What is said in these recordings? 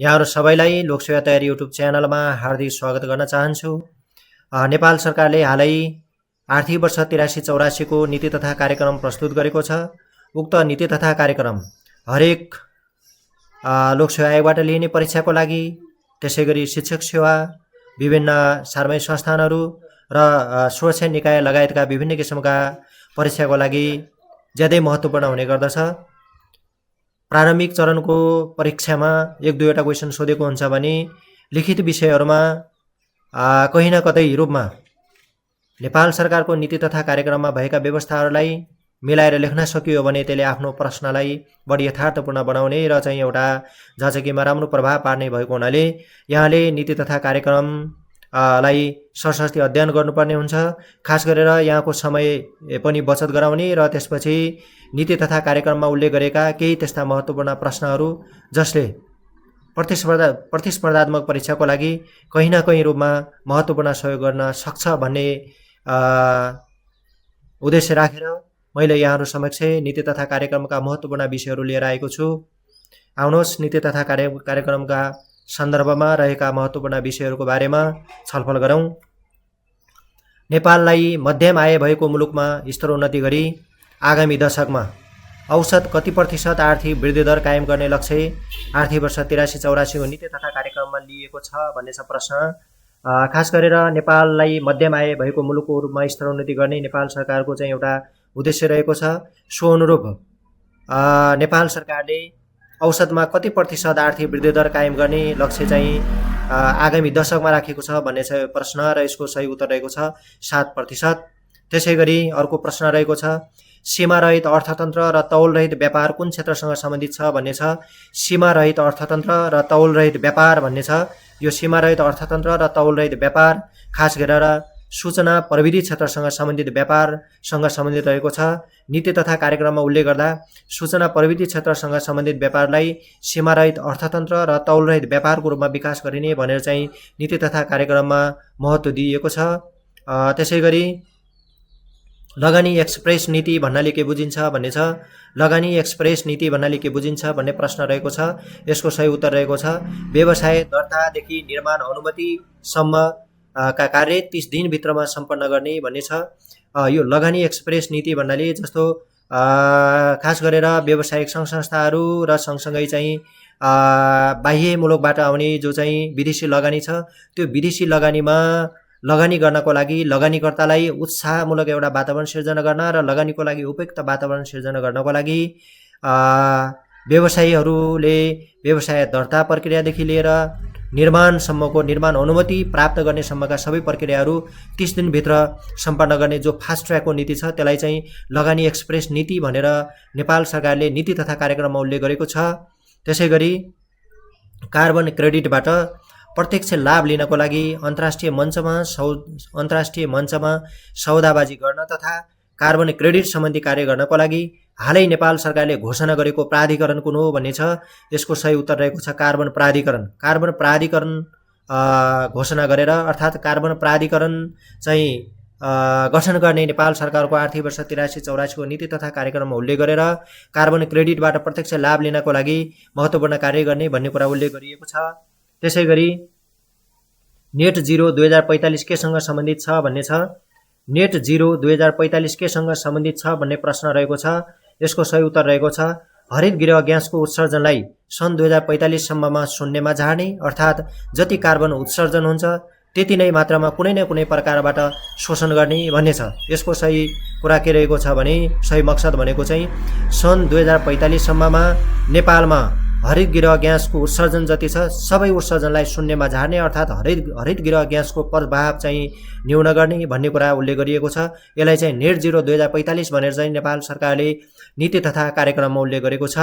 यहाँहरू सबैलाई लोकसेवा तयारी युट्युब च्यानलमा हार्दिक स्वागत गर्न चाहन्छु। नेपाल सरकारले हालै आर्थिक वर्ष 83-84 को नीति तथा कार्यक्रम प्रस्तुत गरेको छ। उक्त नीति तथा कार्यक्रम हरेक लोकसेवा आयोगबाट लिइने परीक्षाको लागि, त्यसैगरी शिक्षक सेवा, विभिन्न सार्वजनिक संस्थानहरू र सुरक्षा निकाय लगायतका विभिन्न किसिमका परीक्षाको लागि ज्यादै महत्त्वपूर्ण हुने गर्दछ। प्रारम्भिक चरणको परीक्षामा 1-2वटा क्वेसन सोधेको हुन्छ भने लिखित विषयहरूमा कहीँ न कतै रूपमा नेपाल सरकारको नीति तथा कार्यक्रममा भएका व्यवस्थाहरूलाई मिलाएर लेख्न सकियो भने त्यसले आफ्नो प्रश्नलाई बढी यथार्थपूर्ण बनाउने र चाहिँ एउटा जाँचकीमा राम्रो प्रभाव पार्ने भएको हुनाले यहाँले नीति तथा कार्यक्रम लाई सरसस्ती अध्ययन गर्नुपर्ने हुन्छ। खास गरेर यहाँको समय पनि बचत गराउने र त्यसपछि नीति तथा कार्यक्रममा उल्लेख गरेका केही त्यस्ता महत्त्वपूर्ण प्रश्नहरू जसले प्रतिस्पर्धात्मक परीक्षाको लागि कहीँ न कहीँ रूपमा महत्त्वपूर्ण सहयोग गर्न सक्छ भन्ने उद्देश्य राखेर मैले यहाँहरू समक्ष नीति तथा कार्यक्रमका महत्त्वपूर्ण विषयहरू लिएर आएको छु। आउनुहोस् नीति तथा कार्यक्रमका सन्दर्भमा रहेका महत्त्वपूर्ण विषयहरूको बारेमा छलफल गरौँ। नेपाललाई मध्यम आय भएको मुलुकमा स्तरोन्नति गरी आगामी दशकमा औसत कति प्रतिशत आर्थिक वृद्धि दर कायम गर्ने लक्ष्य आर्थिक वर्ष 83-84 को नीति तथा कार्यक्रममा लिएको छ भन्ने छ प्रश्न। खास गरेर नेपाललाई मध्यम आय भएको मुलुकको रूपमा स्तरोन्नति गर्ने नेपाल सरकारको चाहिँ एउटा उद्देश्य रहेको छ। सो अनुरूप नेपाल सरकारले औसतमा कति प्रतिशत आर्थिक वृद्धि दर कायम गर्ने लक्ष्य चाहिँ आगामी दशकमा राखेको छ भन्ने छ प्रश्न र यसको सही उत्तर रहेको छ 7%। त्यसैगरी अर्को प्रश्न रहेको छ सीमा रहित अर्थतन्त्र र तौल रहित व्यापार कुन क्षेत्रसँग सम्बन्धित छ भन्ने छ। सीमा रहित अर्थतन्त्र र तौल रहित व्यापार भन्ने छ। यो सीमा रहित अर्थतन्त्र र तौल रहित व्यापार खास गरेर सूचना प्रविधि क्षेत्रसँग सम्बन्धित व्यापारसँग सम्बन्धित रहेको छ। नीति तथा कार्यक्रममा उल्लेख गर्दा सूचना प्रविधि क्षेत्रसँग सम्बन्धित व्यापारलाई सीमारहित अर्थतन्त्र र तौलरहित व्यापारको रूपमा विकास गरिने भनेर चाहिँ नीति तथा कार्यक्रममा महत्त्व दिइएको छ। त्यसैगरी लगानी एक्सप्रेस नीति भन्नाले के बुझिन्छ भन्ने छ। लगानी एक्सप्रेस नीति भन्नाले के बुझिन्छ भन्ने प्रश्न रहेको छ। यसको सही उत्तर रहेको छ व्यवसाय दर्तादेखि निर्माण अनुमतिसम्म का कार्य 30 दिनभित्रमा सम्पन्न गर्ने भन्ने छ। यो लगानी एक्सप्रेस नीति भन्नाले जस्तो खास गरेर व्यावसायिक सङ्घ संस्थाहरू र सँगसँगै चाहिँ बाह्य मुलुकबाट आउने जो चाहिँ विदेशी लगानी छ त्यो विदेशी लगानीमा लगानी गर्नको लागि लगानीकर्तालाई उत्साहमूलक एउटा वातावरण सिर्जना गर्न र लगानीको लागि उपयुक्त वातावरण सिर्जना गर्नको लागि व्यवसायीहरूले व्यवसाय दर्ता प्रक्रियादेखि लिएर निर्माणसम्मको निर्माण अनुमति प्राप्त गर्ने सम्मका सबै प्रक्रियाहरू 30 दिनभित्र सम्पन्न गर्ने जो फास्ट ट्र्याकको नीति छ त्यसलाई चाहिँ लगानी एक्सप्रेस नीति भनेर नेपाल सरकारले नीति तथा कार्यक्रममा उल्लेख गरेको छ। त्यसैगरी कार्बन क्रेडिटबाट प्रत्यक्ष लाभ लिनको लागि अन्तर्राष्ट्रिय मञ्चमा सौदाबाजी गर्न तथा कार्बन क्रेडिट सम्बन्धी कार्य गर्नको लागि हालै नेपाल सरकारले घोषणा गरेको प्राधिकरण कुन हो भन्ने छ। यसको सही उत्तर रहेको छ कार्बन प्राधिकरण। कार्बन प्राधिकरण घोषणा गरेर अर्थात् कार्बन प्राधिकरण चाहिँ गठन गर्ने नेपाल सरकारको आर्थिक वर्ष 83-84 को नीति तथा कार्यक्रममा उल्लेख गरेर कार्बन क्रेडिटबाट प्रत्यक्ष लाभ लिनको लागि महत्त्वपूर्ण कार्य गर्ने भन्ने कुरा उल्लेख गरिएको छ। त्यसैगरी नेट जिरो 2045 केसँग सम्बन्धित छ भन्ने छ। नेट जिरो 2045 केसँग सम्बन्धित छ भन्ने प्रश्न रहेको छ। यसको सही उत्तर रहेको छ हरित गृह ग्यासको उत्सर्जनलाई सन् 2045 सम्ममा शून्यमा झार्ने अर्थात् जति कार्बन उत्सर्जन हुन्छ त्यति नै मात्रामा कुनै न कुनै प्रकारबाट शोषण गर्ने भन्ने छ। यसको सही कुरा के रहेको छ भने सही मकसद भनेको चाहिँ सन् 2045 सम्ममा नेपालमा हरित गृह ग्यासको उत्सर्जन जति छ सबै उत्सर्जनलाई शून्यमा झार्ने अर्थात् हरित गृह ग्यासको प्रभाव चाहिँ न्यून गर्ने भन्ने कुरा उल्लेख गरिएको छ। यसलाई चाहिँ नेट जिरो 2045 भनेर चाहिँ नेपाल सरकारले नीति तथा कार्यक्रममा उल्लेख गरेको छ।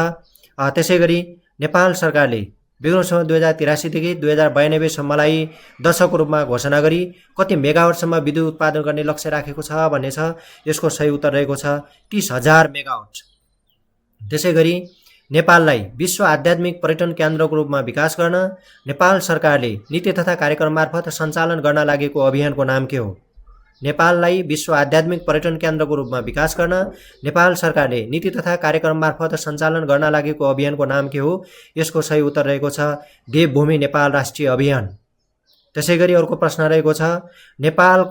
त्यसैगरी नेपाल सरकारले विगत समय 2083 देखि 2092 सम्मलाई दशकको रूपमा घोषणा गरी कति मेगावाटसम्म विद्युत उत्पादन गर्ने लक्ष्य राखेको छ भन्ने छ। यसको सही उत्तर रहेको छ 30,000 मेगावाट। त्यसैगरी नेपाललाई विश्व आध्यात्मिक पर्यटन केन्द्रको रूपमा विकास गर्न नेपाल सरकारले नीति तथा कार्यक्रम मार्फत सञ्चालन गर्न लागेको अभियानको नाम के हो? नेपाललाई विश्व आध्यात्मिक पर्यटन केन्द्रको रूपमा विकास गर्न नेपाल सरकारले नीति तथा कार्यक्रम मार्फत सञ्चालन गर्न लागेको अभियानको नाम के हो? यसको सही उत्तर रहेको छ देवभूमि नेपाल राष्ट्रिय अभियान। त्यसैगरी अर्को प्रश्न रहेको छ नेपाल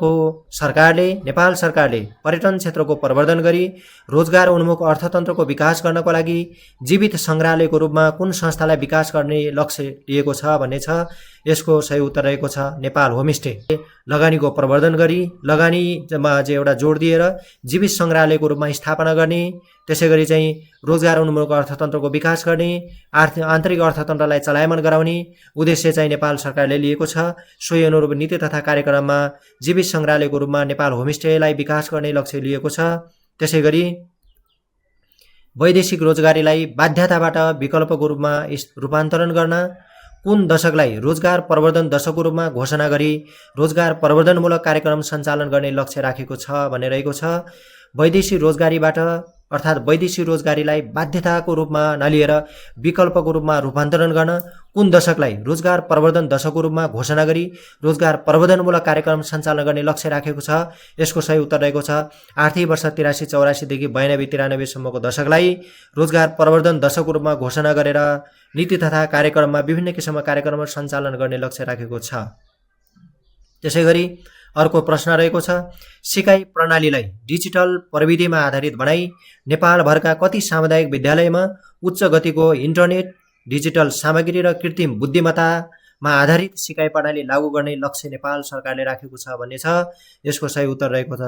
सरकारले पर्यटन क्षेत्रको प्रवर्धन गरी रोजगार उन्मुख अर्थतन्त्रको विकास गर्नको लागि जीवित सङ्ग्रहालयको रूपमा कुन संस्थालाई विकास गर्ने लक्ष्य लिएको छ भन्ने छ। यसको सही उत्तर रहेको छ नेपाल होमस्टे। लगानीको प्रवर्धन गरी लगानीमा चाहिँ एउटा जोड दिएर जीवित सङ्ग्रहालयको रूपमा स्थापना गर्ने, त्यसैगरी चाहिँ रोजगार उन्मुख अर्थतन्त्रको विकास गर्ने, आन्तरिक अर्थतन्त्रलाई चलायमान गराउने उद्देश्य चाहिँ नेपाल सरकारले लिएको छ। सोही अनुरूप नीति तथा कार्यक्रममा जीवित सङ्ग्रहालयको रूपमा नेपाल होमस्टेलाई विकास गर्ने लक्ष्य लिएको छ। त्यसैगरी वैदेशिक रोजगारीलाई बाध्यताबाट विकल्पको रूपमा रूपान्तरण गर्न कुन दशकलाई रोजगार प्रवर्धन दशकको रूपमा घोषणा गरी रोजगार प्रवर्धनमूलक कार्यक्रम सञ्चालन गर्ने लक्ष्य राखेको छ भन्ने रहेको छ। वैदेशिक रोजगारीबाट अर्थात् वैदेशिक रोजगारीलाई बाध्यताको रूपमा नलिएर विकल्पको रूपमा रूपान्तरण गर्न कुन दशकलाई रोजगार प्रवर्धन दशकको रूपमा घोषणा गरी रोजगार प्रवर्धनमूलक कार्यक्रम सञ्चालन गर्ने लक्ष्य राखेको छ। यसको सही उत्तर रहेको छ आर्थिक वर्ष 83-84 देखि 92-93 सम्मको दशकलाई रोजगार प्रवर्धन दशकको रूपमा घोषणा गरेर नीति तथा कार्यक्रममा विभिन्न किसिमका कार्यक्रमहरू सञ्चालन गर्ने लक्ष्य राखेको छ। त्यसैगरी अर्को प्रश्न रहेको छ सिकाइ प्रणालीलाई डिजिटल प्रविधिमा आधारित बनाई नेपालभरका कति सामुदायिक विद्यालयमा उच्च गतिको इन्टरनेट, डिजिटल सामग्री र कृत्रिम बुद्धिमत्तामा आधारित सिकाइ प्रणाली लागू गर्ने लक्ष्य नेपाल सरकारले राखेको छ भन्ने छ। यसको सही उत्तर रहेको छ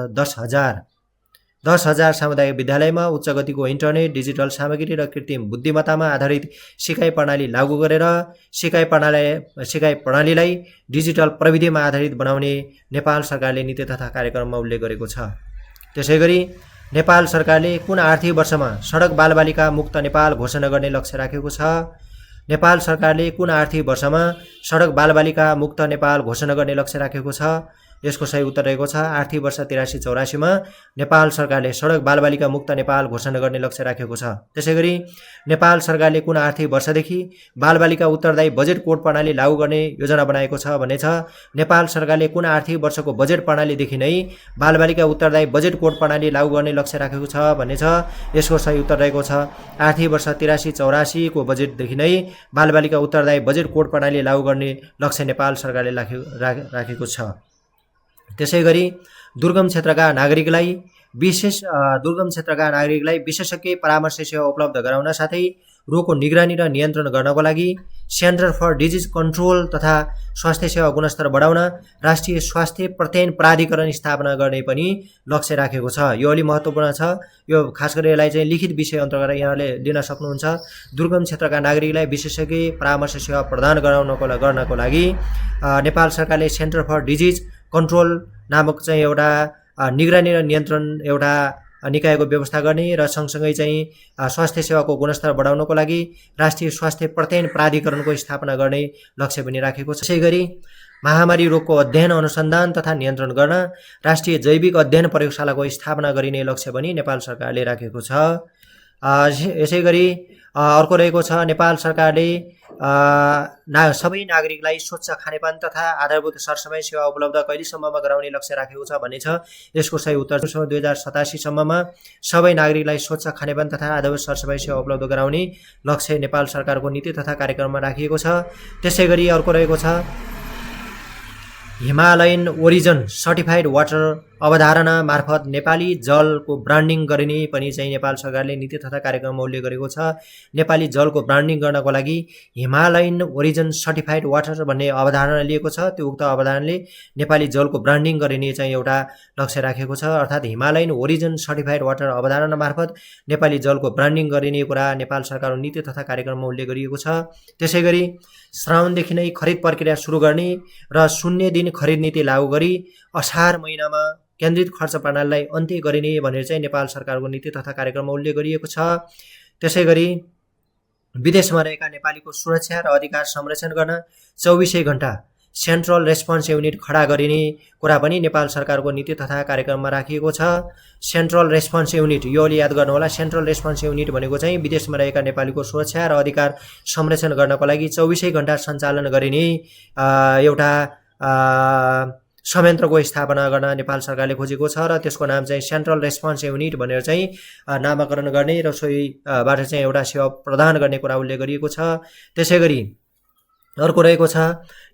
10,000 सामुदायिक विद्यालयमा उच्च गतिको इन्टरनेट, डिजिटल सामग्री र कृत्रिम बुद्धिमत्तामा आधारित सिकाइ प्रणाली लागू गरेर सिकाइ प्रणालीलाई डिजिटल प्रविधिमा आधारित बनाउने नेपाल सरकारले नीति तथा कार्यक्रममा उल्लेख गरेको छ। त्यसैगरी नेपाल सरकारले कुन आर्थिक वर्षमा सडक बालबालिका मुक्त नेपाल घोषणा गर्ने लक्ष्य राखेको छ? नेपाल सरकारले कुन आर्थिक वर्षमा सडक बालबालिका मुक्त नेपाल घोषणा गर्ने लक्ष्य राखेको छ? यसको सही उत्तर रहेको छ आर्थिक वर्ष 83-84 मा नेपाल सरकारले सडक बालबालिका मुक्त नेपाल घोषणा गर्ने लक्ष्य राखेको छ। त्यसैगरी नेपाल सरकारले कुन आर्थिक वर्षदेखि बालबालिका उत्तरदायी बजेट कोड प्रणाली लागू गर्ने योजना बनाएको छ भन्ने छ। नेपाल सरकारले कुन आर्थिक वर्षको बजेट प्रणालीदेखि नै बालबालिका उत्तरदायी बजेट कोड प्रणाली लागू गर्ने लक्ष्य राखेको छ भन्ने छ। यसको सही उत्तर रहेको छ आर्थिक वर्ष 83-84 को बजेटदेखि नै बालबालिका उत्तरदायी बजेट कोड प्रणाली लागू गर्ने लक्ष्य नेपाल सरकारले राखेको छ। त्यसैगरी दुर्गम क्षेत्रका नागरिकलाई विशेषज्ञ परामर्श सेवा उपलब्ध गराउन साथै रोगको निगरानी र नियन्त्रण गर्नको लागि सेन्टर फर डिजिज कन्ट्रोल तथा स्वास्थ्य सेवा गुणस्तर बढाउन राष्ट्रिय स्वास्थ्य प्रत्ययन प्राधिकरण स्थापना गर्ने पनि लक्ष्य राखेको छ। यो अलि महत्त्वपूर्ण छ। यो खास गरी यसलाई चाहिँ लिखित विषय अन्तर्गत यहाँले लिन सक्नुहुन्छ। दुर्गम क्षेत्रका नागरिकलाई विशेषज्ञ परामर्श सेवा प्रदान गर्नको लागि नेपाल सरकारले सेन्टर फर डिजिज कन्ट्रोल नामक चाहिँ एउटा निगरानी र नियन्त्रण एउटा निकायको व्यवस्था गर्ने र सँगसँगै चाहिँ स्वास्थ्य सेवाको गुणस्तर बढाउनको लागि राष्ट्रिय स्वास्थ्य प्रत्ययन प्राधिकरणको स्थापना गर्ने लक्ष्य पनि राखेको छ। त्यसैगरी महामारी रोगको अध्ययन अनुसन्धान तथा नियन्त्रण गर्न राष्ट्रिय जैविक अध्ययन प्रयोगशालाको स्थापना गरिने लक्ष्य पनि नेपाल सरकारले राखेको छ। यसैगरी अर्को रहेको छ नेपाल सरकारले सबै नागरिकलाई स्वच्छ खानेपानी तथा आधारभूत सरसफाइ सेवा उपलब्ध कहिलेसम्ममा गराउने लक्ष्य राखेको छ भन्ने छ। यसको सही उत्तर 2087 सम्ममा सबै नागरिकलाई स्वच्छ खानेपानी तथा आधारभूत सरसफाइ सेवा उपलब्ध गराउने लक्ष्य नेपाल सरकारको नीति तथा कार्यक्रममा राखिएको छ। त्यसैगरी अर्को रहेको छ हिमालयन ओरिजिन सर्टिफाइड वाटर अवधारणा मार्फत नेपाली जलको ब्रान्डिङ गरिने पनि चाहिँ नेपाल सरकारले नीति तथा कार्यक्रममा उल्लेख गरेको छ। नेपाली जलको ब्रान्डिङ गर्नको लागि हिमालयन ओरिजिन सर्टिफाइड वाटर भन्ने अवधारणा लिएको छ। त्यो उक्त अवधारणाले नेपाली जलको ब्रान्डिङ गरिने चाहिँ एउटा लक्ष्य राखेको छ। अर्थात् हिमालयन ओरिजिन सर्टिफाइड वाटर अवधारणा मार्फत नेपाली जलको ब्रान्डिङ गरिने कुरा नेपाल सरकारको नीति तथा कार्यक्रममा उल्लेख गरिएको छ। त्यसैगरी श्रावणदेखि नै खरिद प्रक्रिया सुरु गर्ने र 0 दिन खरिद नीति लागू गरी असार महिनामा केन्द्रित खर्च प्रणालीलाई अन्त्य गरिने भनेर चाहिँ नेपाल सरकारको नीति तथा कार्यक्रममा उल्लेख गरिएको छ। त्यसैगरी विदेशमा रहेका नेपालीको सुरक्षा र अधिकार संरक्षण गर्न 24 घण्टा सेन्ट्रल रेस्पोन्स युनिट खडा गरिने कुरा पनि नेपाल सरकारको नीति तथा कार्यक्रममा राखिएको छ। सेन्ट्रल रेस्पोन्स युनिट यो अलि याद गर्नुहोला। सेन्ट्रल रेस्पोन्स युनिट भनेको चाहिँ विदेशमा रहेका नेपालीको सुरक्षा र अधिकार संरक्षण गर्नको लागि 24 घण्टा सञ्चालन गरिने एउटा संयन्त्रको स्थापना गर्न नेपाल सरकारले खोजेको छ र त्यसको नाम चाहिँ सेन्ट्रल रेस्पोन्स युनिट भनेर चाहिँ नामाकरण गर्ने र सोहीबाट चाहिँ एउटा सेवा प्रदान गर्ने कुरा उल्लेख गरिएको छ। त्यसै गरी अर्को रहेको छ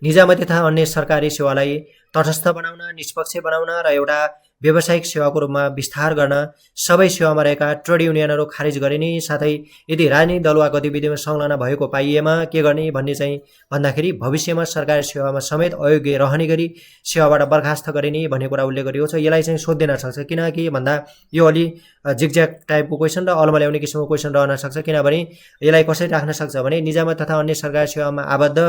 निजामती तथा अन्य सरकारी सेवालाई तटस्थ बनाउन, निष्पक्ष बनाउन र एउटा व्यावसायिक सेवाको रूपमा विस्तार गर्न सबै सेवामा रहेका ट्रेड युनियनहरू खारेज गरिने, साथै यदि राजनीतिक दल वा गतिविधिमा संलग्न भएको पाइएमा के गर्ने भन्ने चाहिँ भन्दाखेरि भविष्यमा सरकारी सेवामा समेत अयोग्य रहने गरी सेवाबाट बर्खास्त गरिने भन्ने कुरा उल्लेख गरिएको छ। यसलाई चाहिँ सोधिन सक्छ, किनकि भन्दा यो अलि जिगज्याग टाइपको क्वेसन र अलमल्याउने किसिमको क्वेसन रहन सक्छ। किनभने यसलाई कसरी राख्न सक्छ भने निजामत तथा अन्य सरकारी सेवामा आबद्ध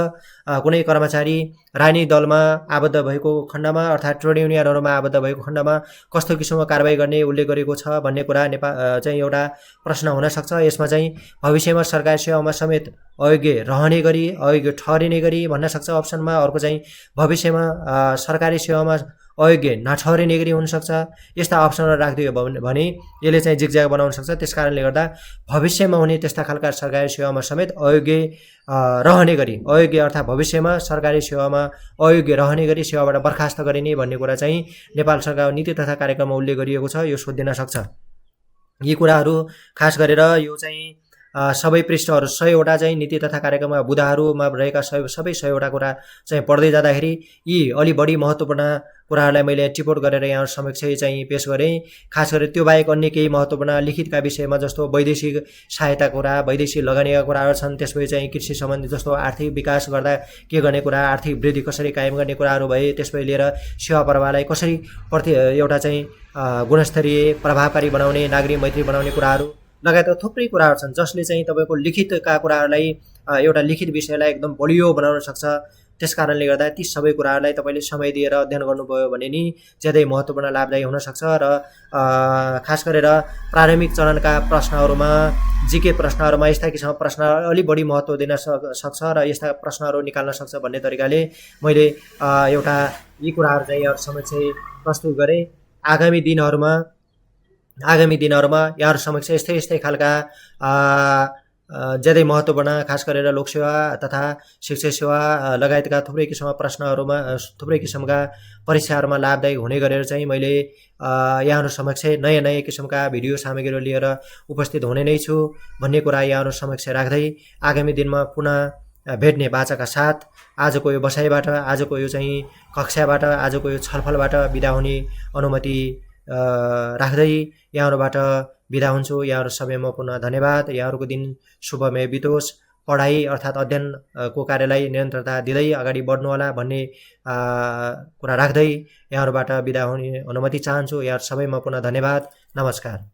कुनै कर्मचारी राजनीतिक दलमा आबद्ध भएको खण्डमा अर्थात् ट्रेड युनियनहरूमा आबद्ध भएको खण्डमा कस्तो किसिमको कारबाही गर्ने उल्लेख गरेको छ भन्ने कुरा चाहिँ एउटा प्रश्न हुन सक्छ। यसमा चाहिँ भविष्यमा सरकारी सेवामा समेत अयोग्य रहने गरी, अयोग्य ठहरिने गरी भन्न सक्छ अप्सनमा। अर्को चाहिँ भविष्यमा सरकारी सेवामा अयोग्य नठहरिने गरी हुनसक्छ। यस्ता अप्सनहरू राखिदियो भने यसले चाहिँ जिगज्याग बनाउन सक्छ। त्यस कारणले गर्दा भविष्यमा हुने त्यस्ता खालका सरकारी सेवामा समेत अयोग्य रहने गरी, अयोग्य अर्थात् भविष्यमा सरकारी सेवामा अयोग्य रहने गरी सेवाबाट बर्खास्त गरिने भन्ने कुरा चाहिँ नेपाल सरकार नीति तथा कार्यक्रममा उल्लेख गरिएको छ। यो सोधिन सक्छ। यी कुराहरू खास गरेर यो चाहिँ सबै पृष्ठहरू 100वटा चाहिँ नीति तथा कार्यक्रममा बुँदाहरूमा रहेका सबै 100वटा कुरा चाहिँ पढ्दै जाँदाखेरि यी अलि बढी महत्त्वपूर्ण कुराहरूलाई मैले टिपोट गरेर यहाँ समक्ष चाहिँ पेश गरेँ। खास गरी त्यो बाहेक अन्य केही महत्त्वपूर्ण लिखितका विषयमा जस्तो वैदेशिक सहायता कुरा, वैदेशिक लगानीका कुराहरू छन्। त्यसपछि चाहिँ कृषि सम्बन्धी जस्तो आर्थिक विकास गर्दा के गर्ने कुरा, आर्थिक वृद्धि कसरी कायम गर्ने कुराहरू भए, त्यसपछि लिएर सेवा प्रवाहलाई कसरी एउटा चाहिँ गुणस्तरीय प्रभावकारी बनाउने, नागरिक मैत्री बनाउने कुराहरू लगायतका थुप्रै कुराहरू छन् जसले चाहिँ तपाईँको लिखितका कुराहरूलाई एउटा लिखित विषयलाई एकदम बलियो बनाउन सक्छ। त्यस कारणले गर्दा ती सबै कुराहरूलाई तपाईँले समय दिएर अध्ययन गर्नुभयो भने नि ज्यादै महत्त्वपूर्ण लाभदायी हुनसक्छ। र खास गरेर प्रारम्भिक चरणका प्रश्नहरूमा, जिके प्रश्नहरूमा यस्ता किसिमका प्रश्न अलि बढी महत्त्व दिन सक्छ र यस्ता प्रश्नहरू निकाल्न सक्छ भन्ने तरिकाले मैले एउटा यी कुराहरू चाहिँ यहाँहरू समक्ष प्रस्तुत गरेँ। आगामी दिनहरूमा यहाँहरू समक्ष यस्तै खालका ज्यादै महत्त्वपूर्ण खास गरेर लोकसेवा तथा शिक्षा सेवा लगायतका थुप्रै किसिमका प्रश्नहरूमा, थुप्रै किसिमका परीक्षाहरूमा लाभदायी हुने गरेर चाहिँ मैले यहाँहरू समक्ष नयाँ किसिमका भिडियो सामग्रीहरू लिएर उपस्थित हुने नै छु भन्ने कुरा यहाँहरू समक्ष राख्दै आगामी दिनमा पुनः भेट्ने बाचाका साथ आजको यो बसाइबाट, आजको यो चाहिँ कक्षाबाट, आजको यो छलफलबाट बिदा हुने अनुमति राख्दै यहाँहरूबाट बिदा हुन्छु। यहाँहरू सबैमा पुनः धन्यवाद। यहाँहरूको दिन शुभमय बितोस्। पढाइ अर्थात् अध्ययनको कार्यलाई निरन्तरता दिँदै अगाडि बढ्नुहोला भन्ने कुरा राख्दै यहाँहरूबाट बिदा हुने अनुमति चाहन्छु। यहाँहरू सबैमा पुनः धन्यवाद। नमस्कार।